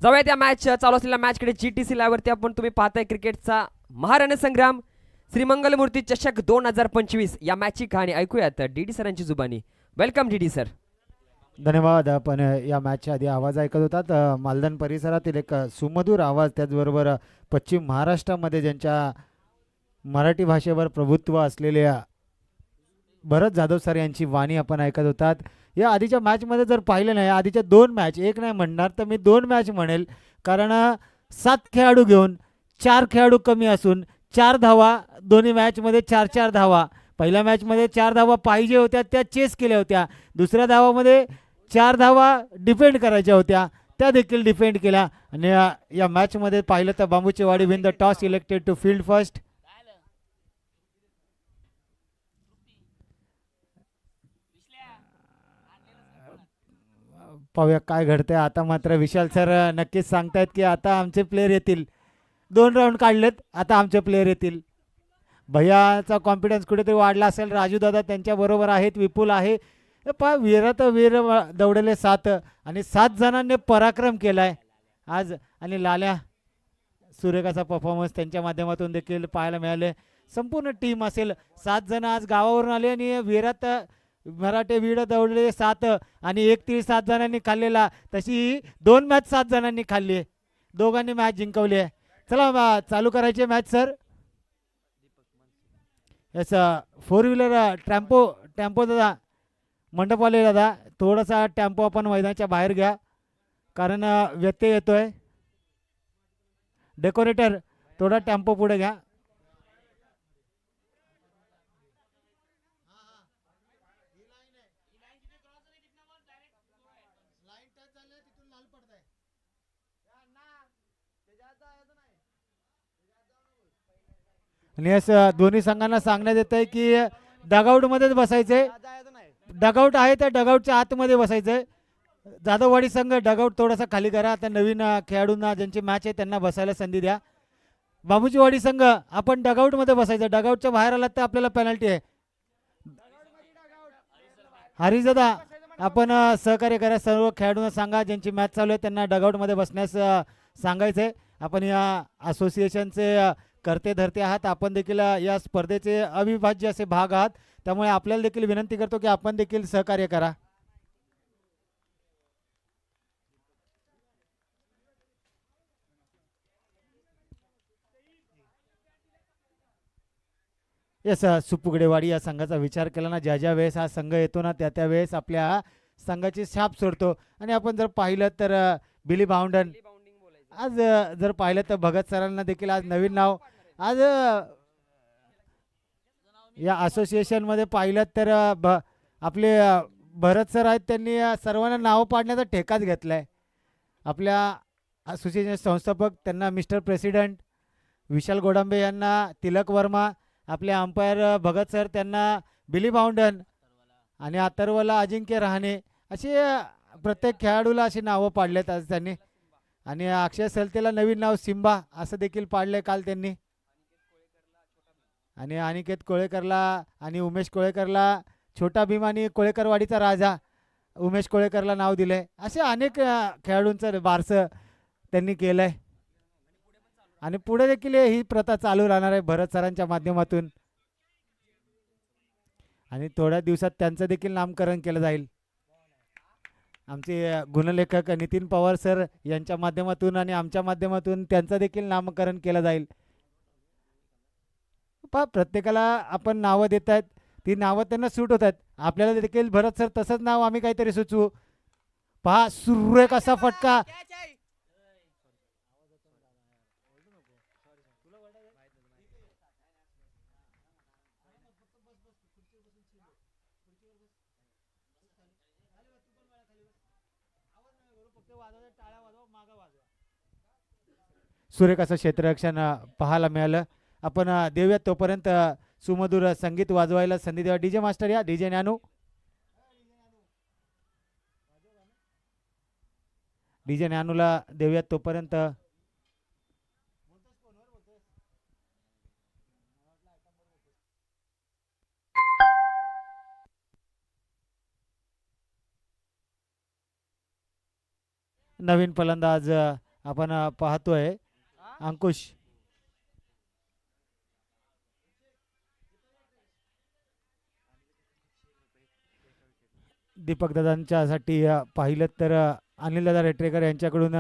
जाऊया त्या मॅच चालू असलेल्या मॅचकडे GTC लाईव्हवरती आपण तुम्ही पाहताय क्रिकेटचा महारणसंग्राम श्रीमंगलमूर्ती चषक 2025 या मॅचची कहाणी ऐकूयात DD सरांची जुबानी. Welcome DD sir. धन्यवाद. आपण या मॅचच्या आधी आवाज ऐकत होतात मालदान परिसरातील एक सुमधुर आवाज, त्याचबरोबर पश्चिम महाराष्ट्रामध्ये ज्यांच्या मराठी भाषेवर प्रभुत्व असलेल्या भरत जाधव सर यांची वाणी आपण ऐकत होतात. या आधीच्या मॅचमध्ये जर पाहिलं नाही, आधीच्या दोन मॅच, एक नाही म्हणणार तर मी दोन मॅच म्हणेल, कारण 7 खेळाडू घेऊन 4 खेळाडू कमी असून 4 धावा दोन्ही मॅचमध्ये 4-4 धावा. पहिल्या मॅचमध्ये 4 धावा पाहिजे होत्या, त्या चेस केल्या होत्या. दुसऱ्या धावामध्ये 4 धावा डिफेंड करायच्या होत्या, त्या देखील डिफेंड केल्या. आणि या मॅचमध्ये पाहिलं तर बांबूची वाडी win the toss, elected to field first. पाहूया काय घडतंय आता. मात्र विशाल सर नक्कीच सांगतायत की आता आमचे प्लेयर येतील. 2 राऊंड काढलेत, आता आमचे प्लेयर येतील. भैयाचा कॉन्फिडन्स कुठेतरी वाढला असेल. राजू दादा त्यांच्याबरोबर आहेत, विपुल आहे. पहा वीरात वीर दौडले 7 आणि 7 जणांनी पराक्रम केलाय आज. आणि लाल्या सुरेखाचा परफॉर्मन्स त्यांच्या माध्यमातून देखील पाहायला मिळाले. संपूर्ण टीम असेल, 7 जण आज गावावरून आले आणि वीरात मराठे वीड दौडले 7 आणि एक तीळ 7 जणांनी खाल्लेला. तशी 2 मॅच 7 जणांनी खाल्ली, दोघांनी मॅच जिंकवली आहे. चला चालू करायची match sir. Yes, 4 wheeler tempo दादा, मंडपवाले दादा, थोडासा टेम्पो आपण मैदानाच्या बाहेर घ्या, कारण व्यत्यय येतोय. डेकोरेटर थोडा टेम्पो पुढे घ्या. आणि यस, दोन्ही संघांना सांगण्यात येत आहे की डगआउटमध्येच बसायचंय. डगआउट आहे त्या डगआउटच्या आतमध्ये बसायचंय. जाधववाडी संघ डगआउट थोडासा खाली करा. आता नवीन खेळाडूंना ज्यांची मॅच आहे त्यांना बसायला संधी द्या. बाबूजीवाडी संघ आपण डगआउटमध्ये बसायचं. डगआउटच्या बाहेर आलात तर आपल्याला पेनल्टी आहे. हरिदादा आपण सहकार्य करा. सर्व खेळाडूंना सांगा ज्यांची मॅच चालू आहे त्यांना डगआउटमध्ये बसण्यास सांगायचंय. आपण या असोसिएशनचे करते धरते आहात, आपण देखील या स्पर्धेचे अविभाज्य असे भाग आहात, त्यामुळे आपल्याला देखील विनंती करतो की आपण देखील सहकार्य करा. येस, सुपुगडेवाडी या संघाचा विचार केला ना, ज्या ज्या वेळेस हा संघ येतो ना त्या वेळेस आपल्या संघाची छाप सोडतो. आणि आपण जर पाहिलं तर बिली बाउंडन आज जर पाहिलं तर भगत सरांना देखील आज नवीन नाव. आज या असोसिएशन मध्ये पाहिलं तर आपले भरत सर आहेत, त्यांनी सर्वांना नाव पाडण्याचा ठेकाच घेतलाय. आपल्या असोसिएशन संस्थापक त्यांना मिस्टर प्रेसिडेंट विशाल गोडांबे यांना तिलक वर्मा, आपले अंपायर भगत सर त्यांना बिली बाउंडन आणि अथर्वला अजिंक्य रहाणे, असे प्रत्येक खेळाडूला अशी नावं पाडलेत आज त्यांनी. आणि अक्षय सलतेला नवीन नाव सिम्बा असं देखील पाडले काल त्यांनी. आणि अनिकेत कोळेकरला आणि उमेश कोळेकरला छोटा भीम आणि कोळेकरवाडीचा राजा उमेश कोळेकरला नाव दिलंय. असे अनेक खेळाडूंचं बारसं त्यांनी केलंय आणि पुढे देखील ही प्रथा चालू राहणार आहे भरत सरांच्या माध्यमातून. आणि थोड्या दिवसात त्यांचं देखील नामकरण केलं जाईल. आमचे गुणलेखक नितीन पवार सर यांच्या माध्यमातून आणि आमच्या माध्यमातून त्यांचं देखील नामकरण केलं जाईल. पहा प्रत्येकाला आपण नावं देत आहेत, ती नावं त्यांना सूट होत आहेत. आपल्याला देखील भरत सर तसंच नाव आम्ही काहीतरी सुचवू. पहा सुरेख असा फटका. सुरेख असं क्षेत्ररक्षण पाहायला मिळालं. आपण देऊयात तोपर्यंत सुमधुर संगीत वाजवायला संधी द्या. डीजे मास्टर या, डीजे ज्ञानू, डीजे ज्ञानूला देऊयात तोपर्यंत. नवीन फलंदाज आपण पाहतोय अंकुश दीपक दादांच्यासाठी पाहिलं तर अनिल दादा रेटरेकर यांच्याकडून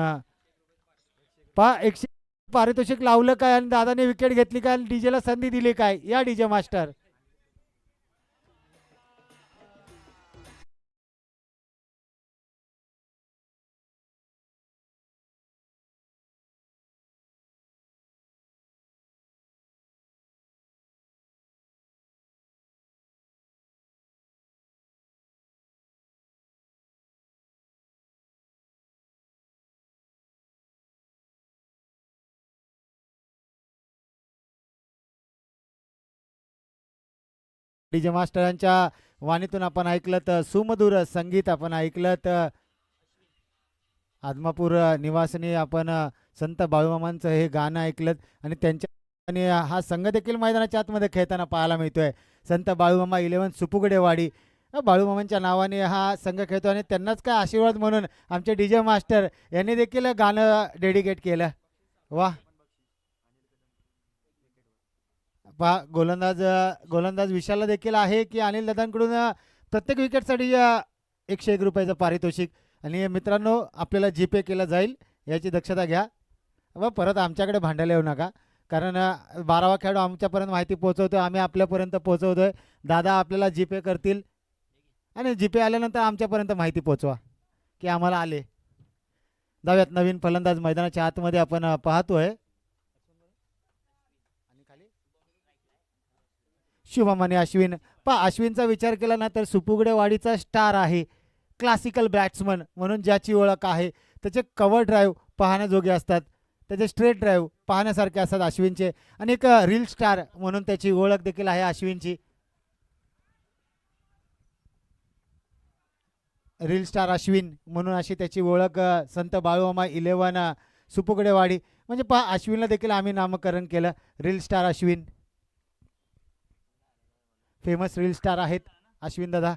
पहा 100 पारितोषिक लावलं काय आणि दादाने विकेट घेतली काय आणि डीजेला संधी दिली काय या डीजे मास्टर. डीजे मास्टरांच्या वाणीतून आपण ऐकलं तर सुमधुर संगीत आपण ऐकलं तर आदमापूर निवासनी आपण संत बाळूमामांचं हे गाणं ऐकलं आणि त्यांच्या आणि हा संघ देखील मैदानाच्या आतमध्ये खेळताना पाहायला मिळतोय. संत बाळूमामा 11 सुपुगडेवाडी बाळूमामांच्या नावाने हा संघ खेळतो आणि त्यांनाच काय आशीर्वाद म्हणून आमचे डीजे मास्टर यांनी देखील गाणं डेडिकेट केलं. वा पहा गोलंदाज विशालला देखील आहे की अनिल दादांकडून प्रत्येक विकेटसाठी 101 रुपयाचं पारितोषिक आणि मित्रांनो आपल्याला जीपे केलं जाईल याची दक्षता घ्या व परत आमच्याकडे भांडायला येऊ नका कारण 12वा खेळाडू आमच्यापर्यंत माहिती पोहोचवतोय आम्ही आपल्यापर्यंत पोहोचवतोय. दादा आपल्याला जीपे करतील आणि जीपे आल्यानंतर आमच्यापर्यंत माहिती पोहोचवा की आम्हाला आले. जाऊयात नवीन फलंदाज मैदानाच्या आतमध्ये आपण पाहतोय शुभम आणि अश्विन. अश्विनचा विचार केला ना तर सुपुगडेवाडीचा स्टार आहे, क्लासिकल बॅट्समन म्हणून ज्याची ओळख आहे. त्याचे कव्हर ड्राईव्ह पाहण्याजोगे असतात, त्याचे स्ट्रेट ड्राईव्ह पाहण्यासारखे असतात अश्विनचे आणि एक रील स्टार म्हणून त्याची ओळख देखील आहे अश्विनची. रील स्टार अश्विन म्हणून अशी त्याची ओळख संत बाळूमामा 11 सुपुगडेवाडी म्हणजे अश्विनला देखील आम्ही नामकरण केलं reel star Ashwin. Famous reel star आहेत अश्विन दादा.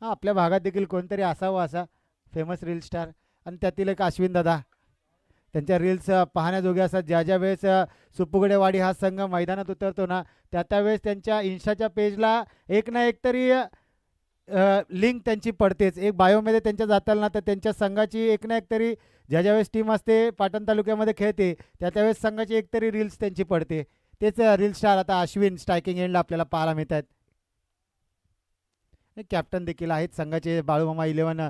आपल्या भागात देखील कोणतरी असावं असा फेमस रील स्टार आणि त्यातील एक अश्विन दादा. त्यांच्या रील्स पाहण्याजोगे असतात. ज्या ज्या वेळेस सुपुगडेवाडी हा संघ मैदानात उतरतो ना त्या वेळेस त्यांच्या इन्स्टाच्या पेजला एक ना एक तरी लिंक त्यांची पडतेच. एक बायोमध्ये त्यांच्या जाताल ना तर त्यांच्या संघाची एक ना एक तरी ज्या ज्या वेळेस टीम असते पाटण तालुक्यामध्ये खेळते त्यावेळेस संघाची एक तरी रील्स त्यांची पडते. तेच रील स्टार आता अश्विन स्ट्रायकिंग एंडला आपल्याला पाहायला मिळत आहेत. कॅप्टन देखील आहेत संघाचे बाळूमामा 11.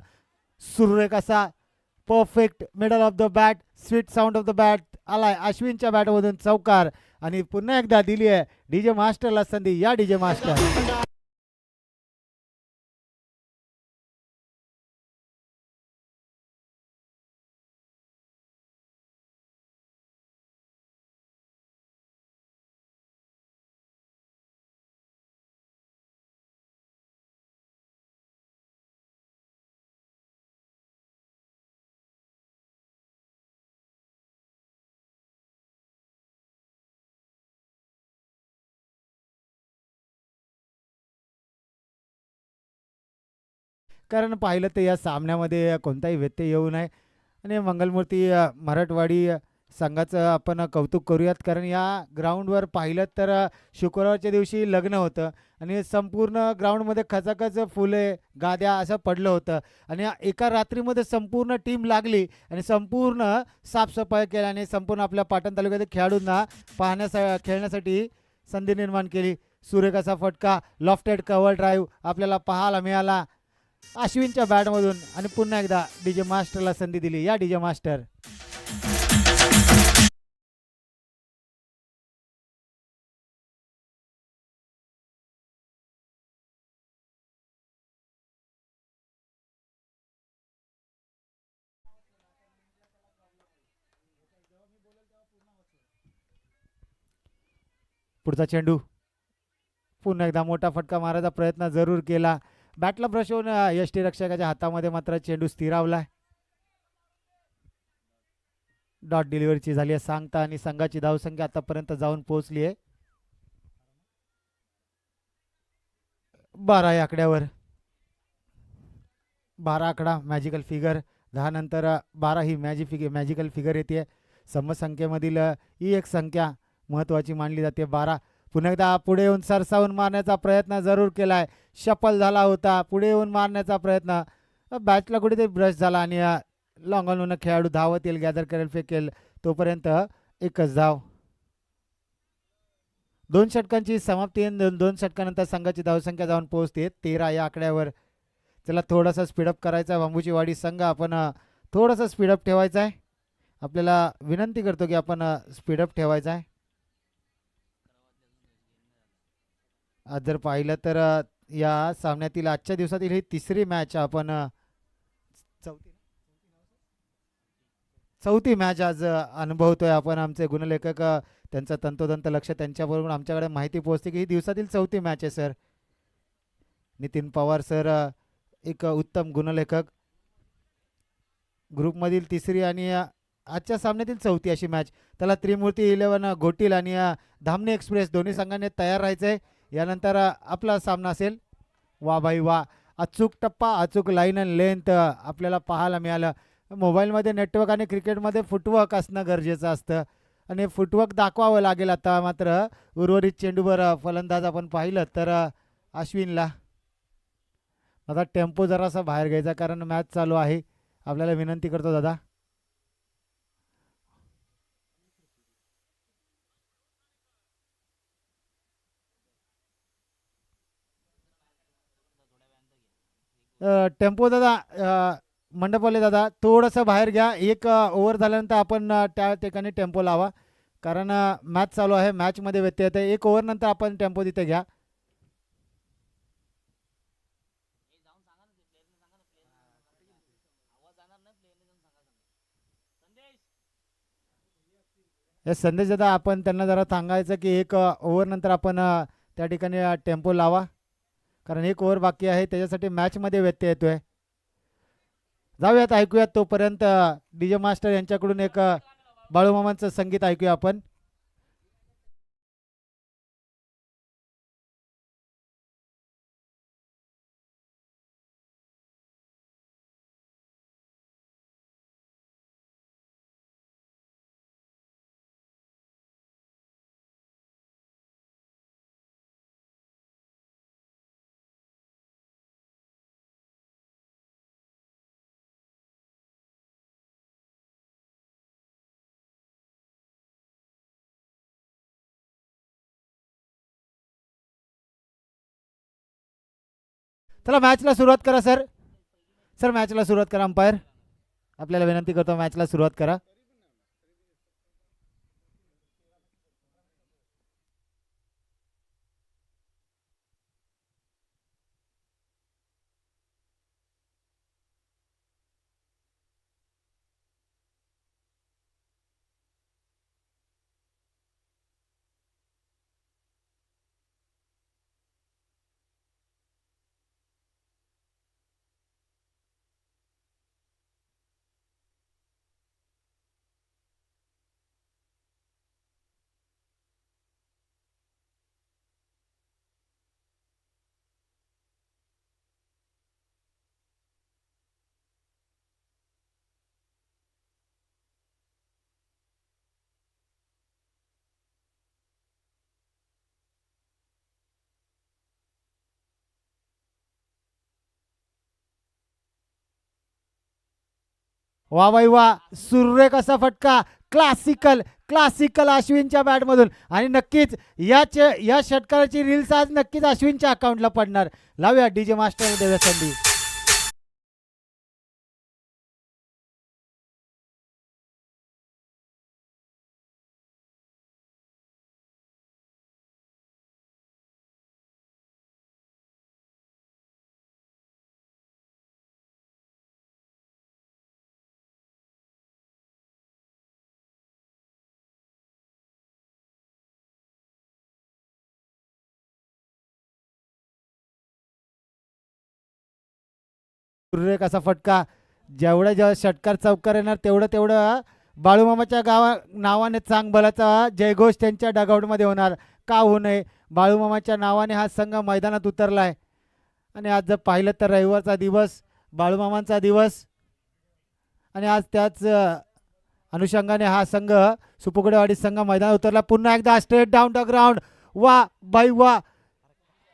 सुरेख असा perfect middle of the bat sweet sound of the bat आलाय अश्विनच्या बॅटमधून चौकार आणि पुन्हा एकदा दिली आहे डीजे मास्टरला संधी. या डीजे मास्टर कारण पाहिलं तर या सामन्यामध्ये कोणताही व्यत्यय येऊ नये आणि मंगलमूर्ती मराठवाडी संघाचं आपण कौतुक करूयात कारण या ग्राउंडवर पाहिलं तर शुक्रवारच्या दिवशी लग्न होतं आणि संपूर्ण ग्राउंडमध्ये खचाखच फुले गाद्या असं पडलं होतं आणि एका रात्रीमध्ये संपूर्ण टीम लागली आणि संपूर्ण साफसफाई केल्याने संपूर्ण आपल्या पाटण तालुक्यातील खेळाडूंना खेळण्यासाठी संधी निर्माण केली. सुरेख असा फटका लॉफ्टेड कव्हर ड्राईव्ह आपल्याला पाहायला मिळाला अश्विनच्या बॅटमधून आणि पुन्हा एकदा डीजे मास्टरला संधी दिली. या डीजे मास्टर पुढचा चेंडू पुन्हा एकदा मोठा फटका मारायचा प्रयत्न जरूर केला. बॅटला ब्रश होऊन यष्टीरक्षकाच्या हातामध्ये मात्र चेंडू स्थिरावलाय. डॉट डिलिव्हरीची झाली आहे सांगता आणि संघाची धावसंख्या आतापर्यंत जाऊन पोहोचली आहे 12 या आकड्यावर. 12 आकडा मॅजिकल फिगर 10 नंतर 12 ही मॅजिकल फिगर येते. समसंख्येमधील ही एक संख्या महत्त्वाची मानली जाते. 12 पुन्हा एकदा पुढे येऊन सरसावून मारण्याचा प्रयत्न जरूर केलाय. शफल झाला होता. पुढे येऊन मारण्याचा प्रयत्न, बॅटला कुठेतरी ब्रश झाला आणि लॉंग ऑन खेळाडू धावत येईल, गॅदर करेल, फेकेल, तोपर्यंत एकच धाव. 2 षटकांची समाप्ती. 2 षटकानंतर संघाची धावसंख्या जाऊन पोहोचते 13 या आकड्यावर. चला थोडासा स्पीडअप करायचा आहे बांबूची वाडी संघ. आपण थोडासा स्पीडअप ठेवायचा आहे. आपल्याला विनंती करतो की आपण स्पीडअप ठेवायचा आहे. आज जर पाहिलं तर या सामन्यातील आजच्या दिवसातील ही तिसरी मॅच आपण चौथी मॅच आज अनुभवतोय आपण. आमचे गुणलेखक त्यांचं तंतोतंत लक्ष त्यांच्याबरोबर आमच्याकडे माहिती पोहोचते की ही दिवसातील चौथी मॅच आहे सर. नितीन पवार सर एक उत्तम गुणलेखक. ग्रुपमधील तिसरी आणि आजच्या सामन्यातील चौथी अशी मॅच. त्याला त्रिमूर्ती 11 घोटील आणि धामणी एक्सप्रेस दोन्ही संघांनी तयार राहायचं आहे. यानंतर आपला सामना असेल. वा भाई वा, अचूक टप्पा, अचूक लाईन अँड लेंथ आपल्याला पाहायला मिळालं. मोबाईलमध्ये नेटवर्क आणि क्रिकेटमध्ये फुटवर्क असणं गरजेचं असतं आणि फुटवर्क दाखवावं लागेल. आता मात्र उर्वरित चेंडूवर फलंदाज आपण पाहिलं तर अश्विनला आता टेम्पो जरासा बाहेर घ्यायचा कारण मॅच चालू आहे. आपल्याला विनंती करतो दादा. टेम्पो दादा, मंडपवाले दादा थोडंसं बाहेर घ्या. एक ओव्हर झाल्यानंतर आपण त्या ठिकाणी टेम्पो लावा कारण मॅच चालू आहे. मॅचमध्ये व्यत्यय येते. एक ओव्हर नंतर आपण टेम्पो तिथे घ्या. संदेश दादा, आपण त्यांना जरा सांगायचं की एक ओव्हर नंतर आपण त्या ठिकाणी टेम्पो लावा कारण एक ओव्हर बाकी आहे. त्याच्यासाठी मॅचमध्ये व्यत्यय येतोय. जाऊयात, ऐकूयात तोपर्यंत डीजे मास्टर यांच्याकडून एक बाळूमामांचं संगीत ऐकूया आपण. चला मॅचला सुरुवात करा सर. सर मॅचला सुरुवात करा. अंपायर आपल्याला विनंती करतो मॅचला सुरुवात करा. वा बाई वा, सुरेख असा फटका क्लासिकल क्लासिकल अश्विनच्या बॅटमधून. आणि नक्कीच या षटकाराची रील्स आज नक्कीच अश्विनच्या अकाउंटला पडणार. लावूया डीजे मास्टर देव्या संधी. सुरेख असा फटका. जेवढा षटकार चौकार येणार तेवढं बाळूमामाच्या नावाने चांगभलाचा जयघोष त्यांच्या डगआउटमध्ये होणार. का होऊ नये. बाळूमामाच्या नावाने हा संघ मैदानात उतरलाय आणि आज जर पाहिलं तर रविवारचा दिवस, बाळूमामांचा दिवस. आणि आज त्याच अनुषंगाने हा संघ सुपुगडेवाडी संघ मैदानात उतरला. पुन्हा एकदा स्ट्रेट डाऊन द ग्राउंड. वा बाई वा,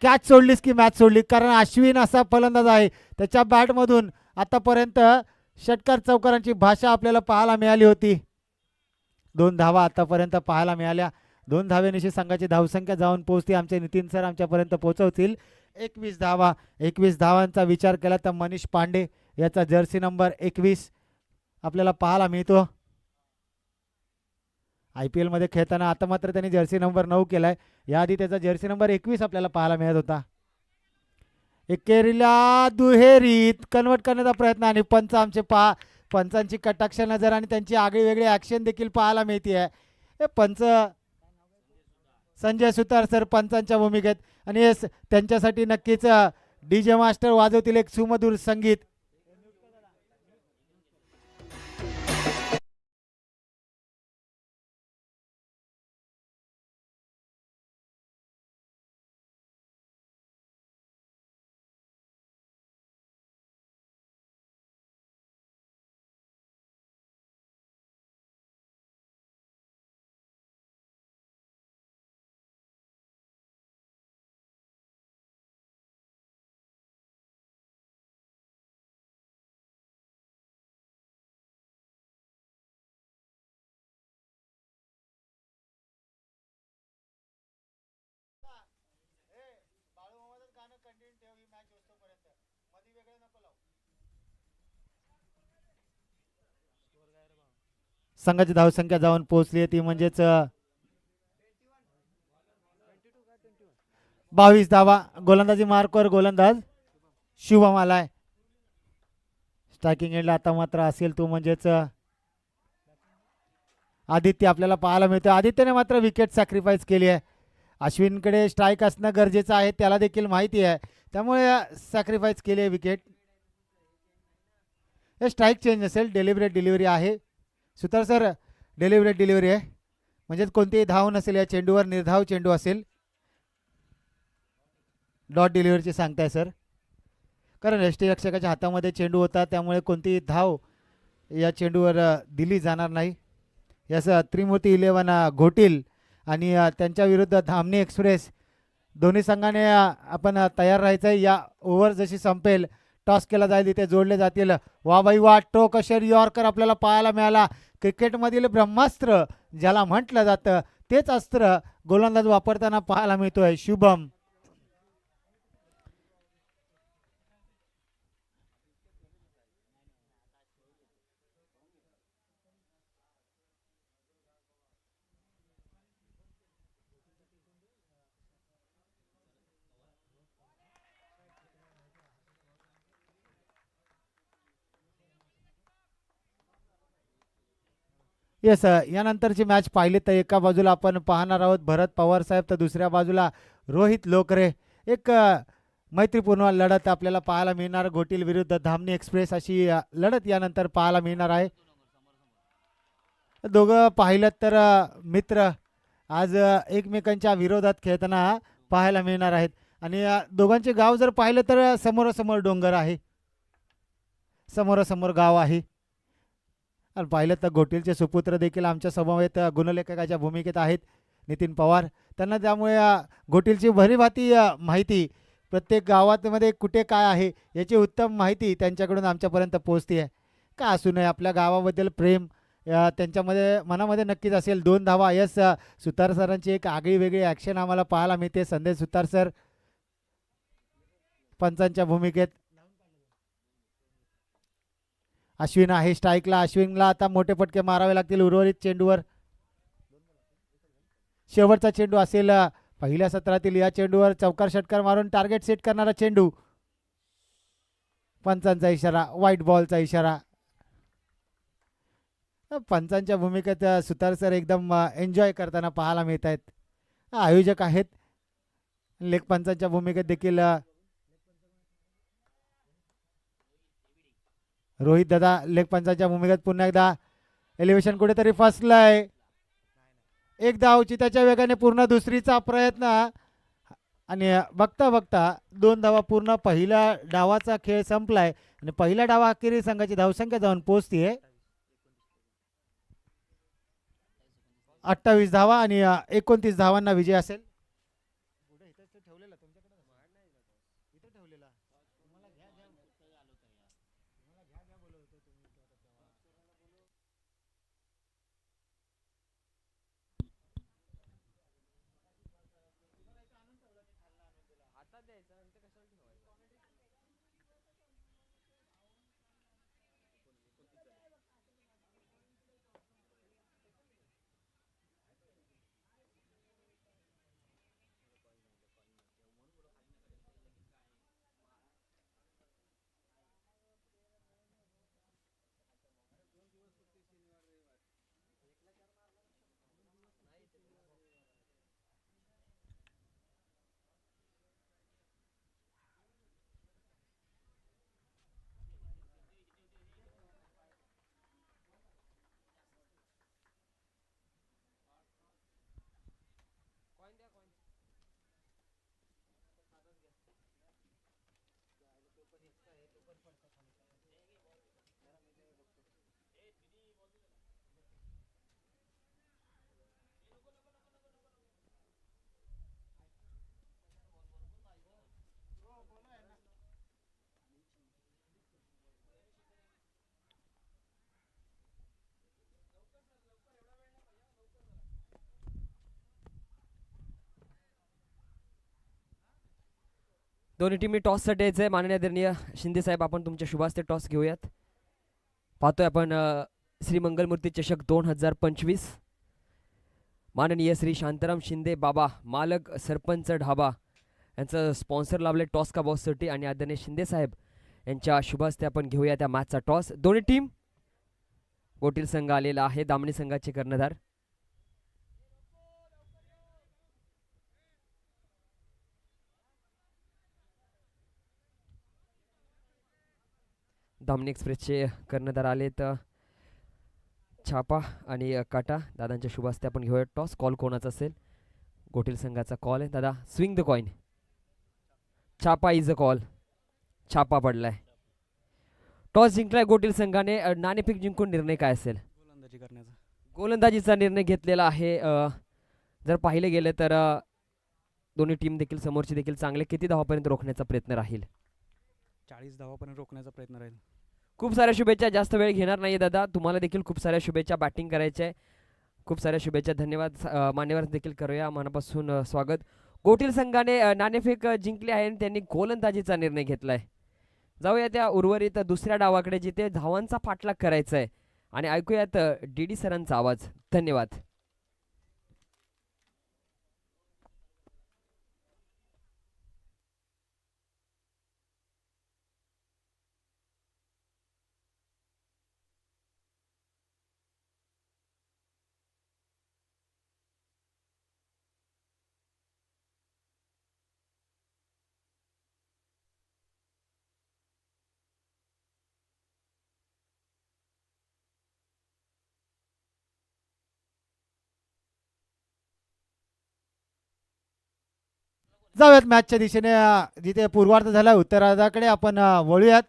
कॅच सोडलीस की मॅच सोडली, कारण अश्विन असा फलंदाज आहे त्याच्या बॅटमधून आतापर्यंत षटकार चौकारांची भाषा आपल्याला पाहायला मिळाली होती. 2 धावा आतापर्यंत पाहायला मिळाल्या. 2 धावेनिशी संघाची धावसंख्या जाऊन पोहोचते. आमचे नितीन सर आमच्यापर्यंत पोहोचवतील 21 धावा. 21 धावांचा विचार केला तर मनीष पांडे याचा जर्सी नंबर 21 आपल्याला पाहायला मिळतो. IPL मध्ये खेळताना आता मात्र त्यांनी जर्सी नंबर 9 केलाय. याआधी त्याचा जर्सी नंबर 21 आपल्याला पाहायला मिळत होता. एकेरीला दुहेरीत कन्वर्ट करण्याचा प्रयत्न आणि पंच आमचे पंचांची कटाक्ष नजर आणि त्यांची आगळी वेगळी ॲक्शन देखील पाहायला मिळते आहे. हे पंच संजय सुतार सर पंचांच्या भूमिकेत आणि हे त्यांच्यासाठी नक्कीच DJ मास्टर वाजवतील एक सुमधुर संगीत. संघाची धावसंख्या जाऊन पोहोचली ती म्हणजेच 22 धावा. गोलंदाजी मार्कवर गोलंदाज शुभम आलाय. स्ट्रायकिंग एंडला आता मात्र असेल तो म्हणजेच आदित्य आपल्याला पाहायला मिळतो. आदित्यने मात्र विकेट सॅक्रिफाईस केली आहे. अश्विनकडे स्ट्राईक असणं गरजेचं आहे त्याला देखील माहिती आहे, त्यामुळे सॅक्रिफाईस केली आहे विकेट. हे स्ट्राईक चेंज असेल, डेलिव्हरेट डिलिव्हरी आहे. सुतार सर डेलिव्हरेट डिलिव्हरी आहे म्हणजेच कोणतीही धाव नसेल या चेंडूवर, निर्धाव चेंडू असेल. डॉट डिलिव्हरीची सांगताय सर, कारण यष्टीरक्षकाच्या हातामध्ये चेंडू होता त्यामुळे कोणतीही धाव या चेंडूवर दिली जाणार नाही. यास त्रिमूर्ती 11 घोटील आणि त्यांच्या विरुद्ध धामणी एक्सप्रेस दोन्ही संघाने आपण तयार राहायचं आहे. या ओव्हर जशी संपेल टॉस केला जाईल तिथे जोडले जातील. वा बाई वा, टोक अशर यॉर्कर आपल्याला पाहायला मिळाला. क्रिकेटमधील ब्रह्मास्त्र ज्याला म्हटलं जातं तेच अस्त्र गोलंदाज वापरताना पाहायला मिळतोय शुभम. येस, यानंतरची मॅच पाहिली तर एका बाजूला आपण पाहणार आहोत भरत पवार साहेब, तर दुसऱ्या बाजूला रोहित लोकरे. एक मैत्रीपूर्ण लढत आपल्याला पाहायला मिळणार. घोटील विरुद्ध धामणी एक्सप्रेस अशी लढत यानंतर पाहायला मिळणार आहे. दोघं पाहिलं तर मित्र आज एकमेकांच्या विरोधात खेळताना पाहायला मिळणार आहेत. आणि दोघांचे गाव जर पाहिलं तर समोरासमोर डोंगर आहे, समोरासमोर गाव आहे. आणि पाहिलं तर घोटीलचे सुपुत्र देखील आमच्या समवेत गुणलेखकाच्या भूमिकेत आहेत, नितीन पवार. त्यांना त्यामुळे घोटीलची भरीभाती माहिती, प्रत्येक गावामध्ये कुठे काय आहे याची उत्तम माहिती त्यांच्याकडून आमच्यापर्यंत पोहोचते आहे. का असू नये, आपल्या गावाबद्दल प्रेम त्यांच्यामध्ये मनामध्ये नक्कीच असेल. 2 धावा. यस, सुतार सरांची एक आगळी वेगळी ॲक्शन आम्हाला पाहायला मिळते. संदेश सुतार सर पंचांच्या भूमिकेत. अश्विन आहे स्ट्राईकला. अश्विनला आता मोठे फटके मारावे लागतील उर्वरित चेंडूवर. शेवटचा चेंडू असेल पहिल्या सत्रातील. या चेंडूवर चौकार षटकार मारून टार्गेट सेट करणारा चेंडू. पंचांचा इशारा, व्हाईट बॉलचा इशारा. पंचांच्या भूमिकेत सुतार सर एकदम एन्जॉय करताना पाहायला मिळत आहेत. आयोजक आहेत. लेग पंचांच्या भूमिकेत देखील रोहित दादा लेग पंचांच्या भूमिकेत. पुन्हा एकदा एलिव्हेशन कुठेतरी फसलंय. एक धावची त्याच्या वेगाने पूर्ण दुसरीचा प्रयत्न आणि बघता बघता 2 धावा पूर्ण पहिल्या डावाचा खेळ संपलाय आणि पहिल्या डावा अखेरीस संघाची धावसंख्या जाऊन पोहोचतीये 28 धावा आणि 29 धावांना विजय असेल. दोन्ही टीमनी टॉससाठी यायचं आहे. माननीय आदरणीय शिंदे साहेब, आपण तुमच्या शुभास्ते टॉस घेऊयात. पाहतोय आपण श्री मंगलमूर्ती चषक 2025. माननीय श्री शांताराम शिंदे बाबा, मालक सरपंच ढाबा यांचं स्पॉन्सर लावले टॉस का बॉससाठी आणि आदरणीय शिंदे साहेब यांच्या शुभास्ते आपण घेऊया त्या मॅचचा टॉस. दोन्ही टीम गोटील संघ आलेला आहे. दामणी संघाचे कर्णधार दामणी एक्सप्रेसचे कर्णधार आलेत छापा आणि काटा. दादांच्या शुभास्ते आपण घेऊया टॉस. कॉल कोणाचा असेल? गोटील संघाचा कॉल आहे. दादा, स्विंग द कॉइन. छापा इज अ कॉल. छापा पडलाय. टॉस जिंकलाय गोटील संघाने. नाणेफेक जिंकून निर्णय काय असेल? गोलंदाजी करण्याचा. गोलंदाजीचा निर्णय घेतलेला आहे. जर पाहिले गेले तर दोन्ही टीम देखील, समोरची देखील चांगले किती धावापर्यंत रोखण्याचा प्रयत्न राहील? 40 धावापर्यंत रोखण्याचा प्रयत्न राहील. खूप साऱ्या शुभेच्छा. जास्त वेळ घेणार नाही दादा. तुम्हाला देखील खूप साऱ्या शुभेच्छा. बॅटिंग करायचे आहे. खूप साऱ्या शुभेच्छा. धन्यवाद. मान्यवर देखील करूया मनापासून स्वागत. गोटील संघाने नाणेफेक जिंकली आहे आणि त्यांनी गोलंदाजीचा निर्णय घेतलाय. जाऊया त्या उर्वरित दुसऱ्या डावाकडे जिथे धावांचा पाठलाग करायचा आहे आणि ऐकूयात डी सरांचा आवाज. धन्यवाद. जाऊयात मॅचच्या दिशेने. जिथे पूर्वार्ध झाला उत्तरार्धाकडे आपण वळूयात.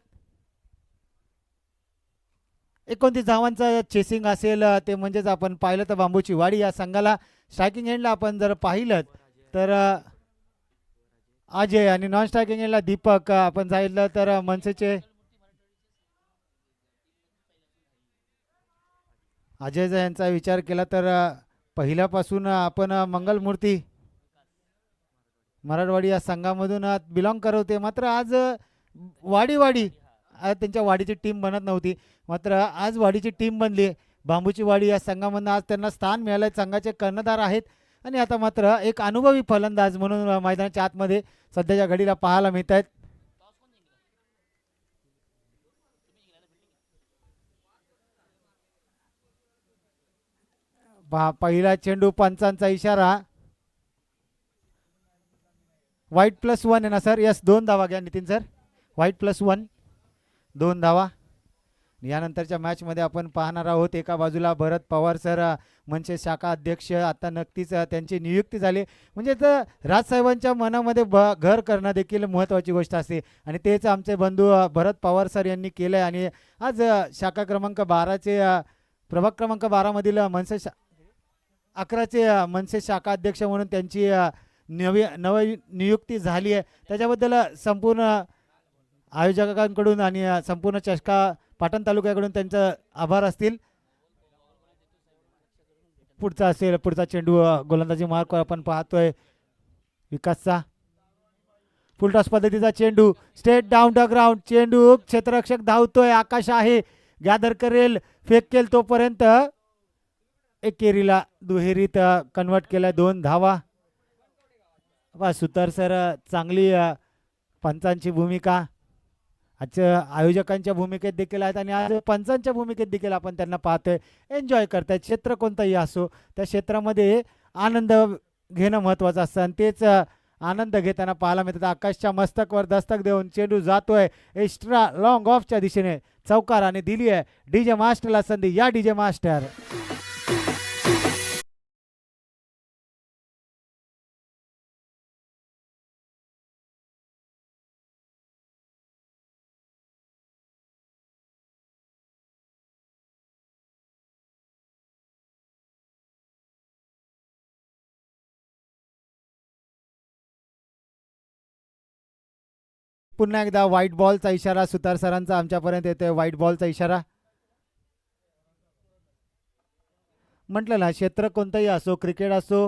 29 धावांचं चेसिंग असेल ते म्हणजेच आपण पाहिलं तर बांबूची वाडी या संघाला स्ट्रायकिंग एंडला आपण जर पाहिलं तर अजय आणि नॉन स्ट्रायकिंग एंडला दीपक. आपण सांगितलं तर मनसेचे अजय यांचा विचार केला तर पहिल्यापासून आपण मंगलमूर्ती मराठवाडी या संघामधून बिलॉंग करत होते. मात्र आज वाडी त्यांच्या वाडीची टीम बनत नव्हती. मात्र आज वाडीची टीम बनली. बांबूची वाडी या संघामधून आज त्यांना स्थान मिळालं. संघाचे कर्णधार आहेत आणि आता मात्र एक अनुभवी फलंदाज म्हणून मैदानाच्या आतमध्ये सध्याच्या घडीला पाहायला मिळत आहेत. पहिला चेंडू, पंचांचा इशारा. वाईट +1 आहे ना सर? यस, 2 धावा घ्या नितीन सर. वाईट +1, 2 धावा. यानंतरच्या मॅचमध्ये आपण पाहणार आहोत एका बाजूला भरत पवार सर, मनसे शाखा अध्यक्ष. आता नक्कीच त्यांची नियुक्ती झाली म्हणजे तर राजसाहेबांच्या मनामध्ये घर करणं देखील महत्त्वाची गोष्ट असते आणि तेच आमचे बंधू भरत पवार सर यांनी केलं आहे. आणि आज शाखा क्रमांक 12चे प्रभाग क्रमांक 12 मधील मनसे 11चे मनसे शाखा अध्यक्ष म्हणून त्यांची नव नियुक्ती झाली आहे. त्याच्याबद्दल संपूर्ण आयोजकांकडून आणि संपूर्ण चषका पाटण तालुक्याकडून त्यांचं आभार असतील. पुढचा चेंडू गोलंदाजी मार्क आपण पाहतोय विकासचा. फुलटॉस पद्धतीचा चेंडू स्ट्रेट डाऊन द ग्राउंड. चेंडू क्षेत्ररक्षक धावतोय. आकाश आहे गॅदर करेल, फेकेल तोपर्यंत एकेरीला दुहेरीत कन्वर्ट केलाय. 2 धावा. सुतार सर चांगली पंचांची भूमिका आजच्या आयोजकांच्या भूमिकेत देखील आहेत आणि आज पंचांच्या भूमिकेत देखील आपण त्यांना पाहतोय. एन्जॉय करतायत. क्षेत्र कोणतंही असो त्या क्षेत्रामध्ये आनंद घेणं महत्त्वाचं असतं आणि तेच आनंद घेताना पाहायला मिळतात. आकाशच्या मस्तकवर दस्तक देऊन चेंडू जातोय एक्स्ट्रा लॉंग ऑफच्या दिशेने चौकार आणि दिली आहे डीजे मास्टरला संधी. या डीजे मास्टर पुन्हा एकदा व्हाईट बॉलचा इशारा सुतार सरांचा आमच्यापर्यंत येतोय. व्हाईट बॉलचा इशारा. म्हटलं ना, क्षेत्र कोणतंही असो, क्रिकेट असो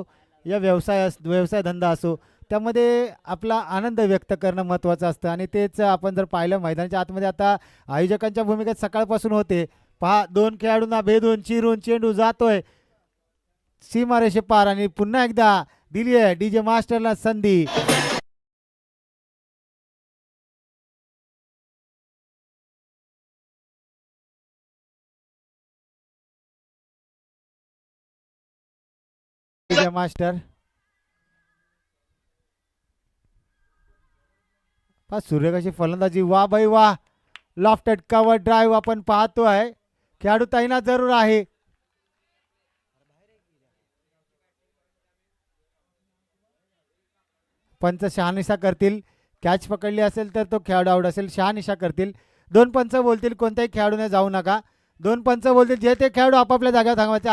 या व्यवसाय धंदा असो, त्यामध्ये आपला आनंद व्यक्त करणं महत्त्वाचं असतं आणि तेच आपण जर पाहिलं मैदानाच्या आतमध्ये आता आयोजकांच्या भूमिकेत सकाळपासून होते. पहा 2 खेळाडूंना भेदून चिरून चेंडू जातोय सीमारेषे पार आणि पुन्हा एकदा दिली आहे डीजे मास्टरला संधी. डीजे मास्टर सूर्यकाशी फलंदाजी. वा बाई वा. लॉफ्टेड कव्हर ड्राईव्ह आपण पाहतोय. खेळाडू तैनात जरूर आहे. पंच शहानिशा करतील. कॅच पकडली असेल तर तो खेळाडू आउट असेल. शहानिशा करतील. 2 पंच बोलतील कोणत्याही खेळाडूने जाऊ नका. 2 पंच बोलतील जे ते खेळाडू आपापल्या जागेवर थांबवायचे.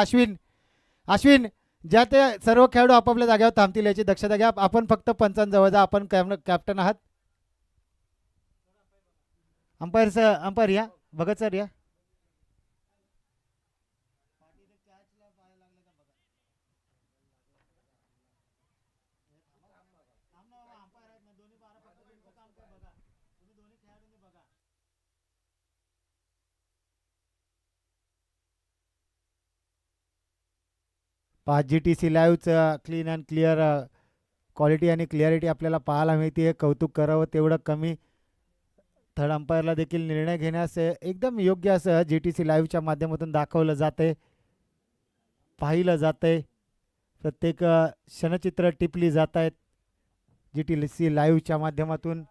अश्विन ज्या ते सर्व खेळाडू आपापल्या जागेवर थांबतील याची दक्षता घ्या. आपण फक्त पंचांजवळ जा. आपण कॅप्टन आहात. अंपायर या भगत सर या. GTC लाईव्हचं क्लीन अँड क्लिअर क्वालिटी आणि क्लिअरिटी आपल्याला पाहायला मिळते. कौतुक करावं तेवढं कमी. थर्ड अंपायरला देखील निर्णय घेण्यास एकदम योग्य असं GTC लाईव्हच्या माध्यमातून दाखवलं जाते, पाहिलं जाते. प्रत्येक क्षणचित्र टिपली जात आहेत GTC लाईव्हच्या माध्यमातून.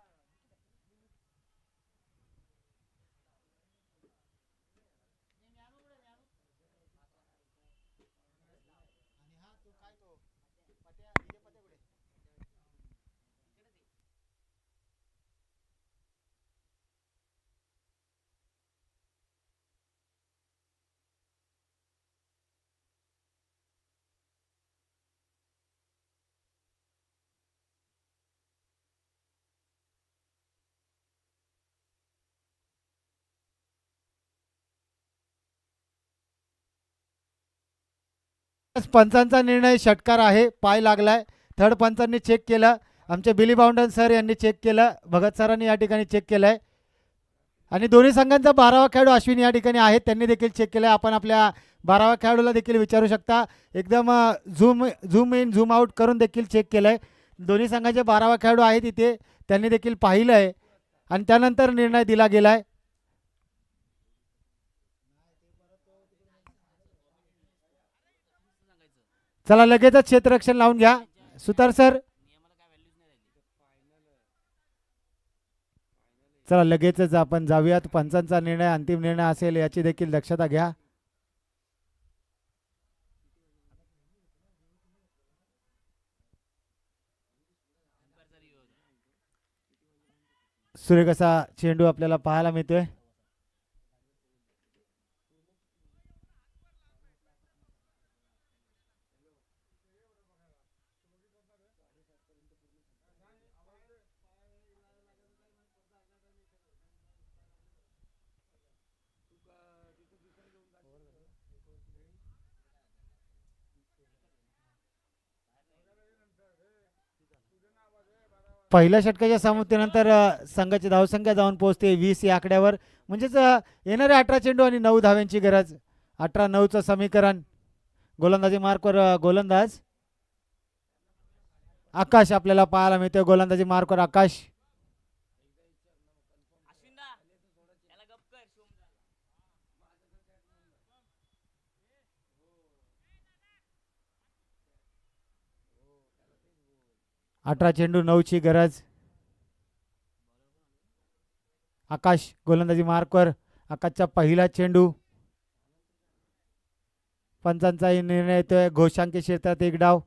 पंचांचा निर्णय षटकार आहे. पाय लागलाय. थर्ड पंचांनी चेक केलं. आमचे बिली बाउंडन सर यांनी चेक केलं. भगत सरांनी या ठिकाणी चेक केलंय आणि दोन्ही संघांचा 12वा खेळाडू अश्विन या ठिकाणी आहेत. त्यांनी देखील चेक केलंय. आपण आपल्या 12व्या खेळाडूला देखील विचारू शकता. एकदम झूम इन झूम आउट करून देखील चेक केलंय. दोन्ही संघाचे 12वा खेळाडू आहेत इथे. त्यांनी देखील पाहिलंय आणि त्यानंतर निर्णय दिला गेलाय. चला लगेचच क्षेत्ररक्षण लावून घ्या सुतार सर. चला लगेचच आपण जाऊयात. पंचांचा निर्णय अंतिम निर्णय असेल याची देखील दक्षता घ्या. सुरेख असा चेंडू आपल्याला पाहायला मिळतोय. पहिल्या षटकाच्या समाप्तीनंतर संघाची धावसंख्या जाऊन पोहोचते 20 या आकड्यावर. म्हणजेच येणारे 18 चेंडू आणि 9 धाव्यांची गरज. 18-9चं समीकरण. गोलंदाजी मार्कवर गोलंदाज आकाश आपल्याला पाहायला मिळतोय. गोलंदाजी मार्कवर आकाश. अठरा चेंडू 9ची गरज. आकाश गोलंदाजी मार्कवर. आकाशचा पहिला चेंडू. पंचांचाही निर्णय येतोय. घोषांकी क्षेत्रात एक डाव.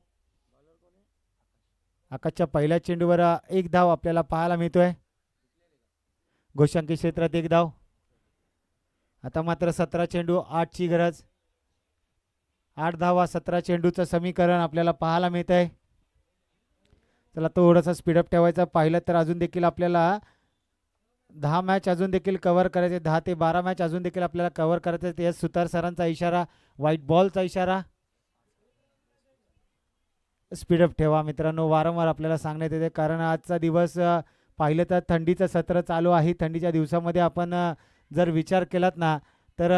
आकाशच्या पहिल्या चेंडूवर एक धाव आपल्याला पाहायला मिळतोय. घोषांकी क्षेत्रात एक धाव. आता मात्र 17 चेंडू 8ची गरज. 8 धावा 17 चेंडूचं समीकरण आपल्याला पाहायला मिळत आहे. चला थोडंसं स्पीडअप ठेवायचं. पाहिलं तर अजून देखील आपल्याला 10 मॅच अजून देखील कव्हर करायचे. 10 ते 12 मॅच अजून देखील आपल्याला कव्हर करायचे. ते सुतार सरांचा इशारा, व्हाईट बॉलचा इशारा. स्पीडअप ठेवा मित्रांनो. वारंवार आपल्याला सांगण्यात येते कारण आजचा दिवस पाहिलं तर थंडीचं सत्र चालू आहे. थंडीच्या दिवसामध्ये आपण जर विचार केलात ना तर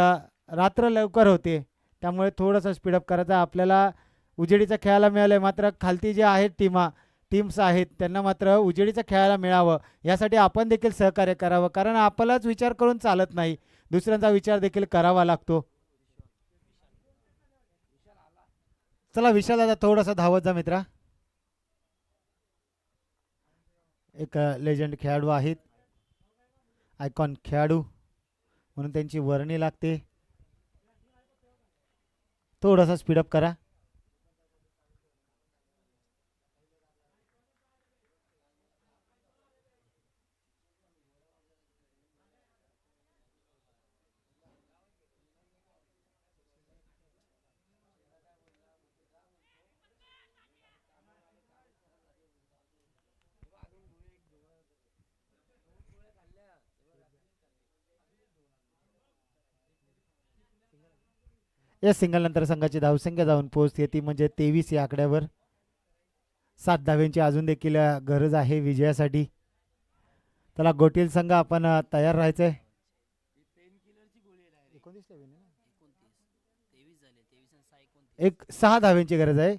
रात्र लवकर होते. त्यामुळे थोडंसं स्पीडअप करायचं. आपल्याला उजेडीचं खेळायला मिळालं आहे. मात्र खालती जे आहेत टीम्स आहेत त्यांना मात्र उजेडीचं खेळायला मिळावं यासाठी आपण देखील सहकार्य करावं. कारण आपलाच विचार करून चालत नाही. दुसऱ्यांचा विचार देखील करावा लागतो. चला विशाल दादा थोडासा धावत जा मित्रा. एक लेजंड खेळाडू आहेत. आयकॉन खेळाडू म्हणून त्यांची वर्णी लागते. थोडासा स्पीडअप करा. या सिंगल नंतर संघाची धावसंख्या जाऊन पोहोचते ती म्हणजे 23 या आकड्यावर. 7 धाव्यांची अजून देखील गरज आहे विजयासाठी. त्याला गोटील संघ आपण तयार राहायचंय. एक 6 धाव्यांची गरज आहे.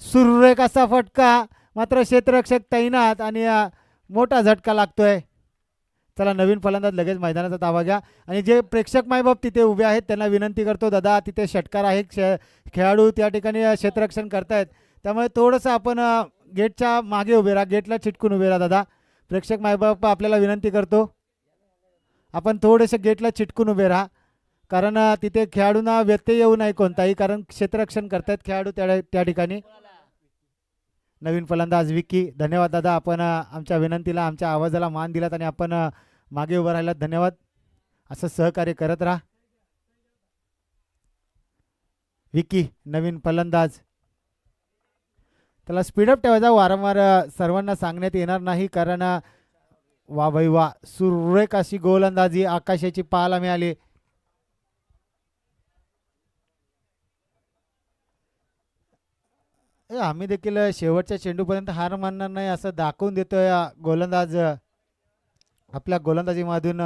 सुरेख असा फटका मात्र क्षेत्ररक्षक तैनात आणि मोठा झटका लागतोय. चला नवीन फलंदाज लगेच मैदानाचा ताबा घ्या. आणि जे प्रेक्षक मायबाप तिथे उभे आहेत त्यांना विनंती करतो दादा तिथे षटकार आहे. खेळाडू त्या ठिकाणी क्षेत्ररक्षण करतायत. त्यामुळे थोडंसं आपण गेटच्या मागे उभे राहा. गेटला चिटकून उभे राहा दादा. प्रेक्षक मायबाप आपल्याला विनंती करतो आपण थोडेसे गेटला चिटकून उभे राहा. कारण तिथे खेळाडूंना व्यत्यय येऊ नये कोणताही. कारण क्षेत्ररक्षण करतायत खेळाडू त्या ठिकाणी. नवीन फलंदाज विक्की. धन्यवाद दादा आपण आमच्या विनंतीला आमच्या आवाजाला मान दिलात आणि आपण मागे उभं राहिलात. धन्यवाद. असं सहकार्य करत राहा. विक्की नवीन फलंदाज. त्याला स्पीडअप ठेवायचा. वारंवार सर्वांना सांगण्यात येणार नाही कारण वा भाई वा सुरेख अशी गोलंदाजी आकाशाची पाहायला मिळाली. आम्ही देखील शेवटच्या चेंडूपर्यंत हार मानणार नाही असं दाखवून देतोय गोलंदाज आपल्या गोलंदाजीमधून.